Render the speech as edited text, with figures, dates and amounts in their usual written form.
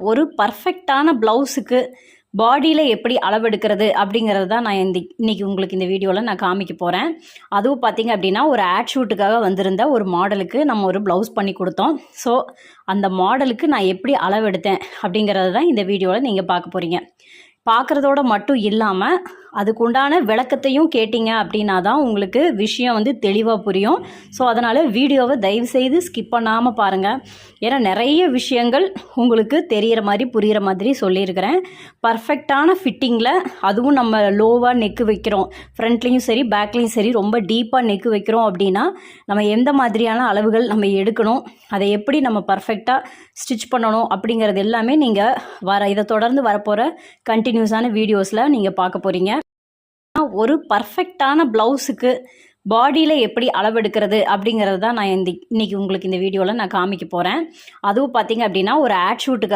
ஒரு பர்ஃபெக்டான ப்ளவுஸுக்கு பாடியில் எப்படி அளவெடுக்கிறது அப்படிங்கிறது தான் நான் இன்றைக்கி உங்களுக்கு இந்த வீடியோவில் நான் காமிக்க போகிறேன். அதுவும் பார்த்திங்க அப்படின்னா ஒரு ஆட் ஷூட்டுக்காக வந்திருந்த ஒரு மாடலுக்கு நம்ம ஒரு ப்ளவுஸ் பண்ணி கொடுத்தோம். ஸோ அந்த மாடலுக்கு நான் எப்படி அளவெடுத்தேன் அப்படிங்கிறது தான் இந்த வீடியோவில் நீங்கள் பார்க்க போகிறீங்க. பார்க்குறதோட மட்டும் இல்லாமல் அதுக்குண்டான விளக்கத்தையும் கேட்டிங்க அப்படின்னா தான் உங்களுக்கு விஷயம் வந்து தெளிவாக புரியும். ஸோ அதனால் வீடியோவை தயவுசெய்து ஸ்கிப் பண்ணாமல் பாருங்கள். ஏன்னா நிறைய விஷயங்கள் உங்களுக்கு தெரிகிற மாதிரி புரிகிற மாதிரி சொல்லியிருக்கிறேன். பர்ஃபெக்டான ஃபிட்டிங்கில், அதுவும் நம்ம லோவாக நெக்கு வைக்கிறோம், ஃப்ரண்ட்லேயும் சரி பேக்லேயும் சரி ரொம்ப டீப்பாக நெக்கு வைக்கிறோம் அப்படின்னா நம்ம எந்த மாதிரியான அளவுகள் நம்ம எடுக்கணும், அதை எப்படி நம்ம பர்ஃபெக்டாக ஸ்டிச் பண்ணணும் அப்படிங்கிறது எல்லாமே நீங்கள் இதை தொடர்ந்து வரப்போகிற கண்டினியூஸான வீடியோஸில் நீங்கள் பார்க்க போகிறீங்க. ஒரு பர்ஃபெக்டான ப்ளவுஸுக்கு பாடியில் எப்படி அளவெடுக்கிறது அப்படிங்கிறது தான் நான் இன்றைக்கி உங்களுக்கு இந்த வீடியோவில் நான் காமிக்க போகிறேன். அதுவும் பார்த்திங்க அப்படின்னா ஒரு ஆட் ஷூட்டுக்கு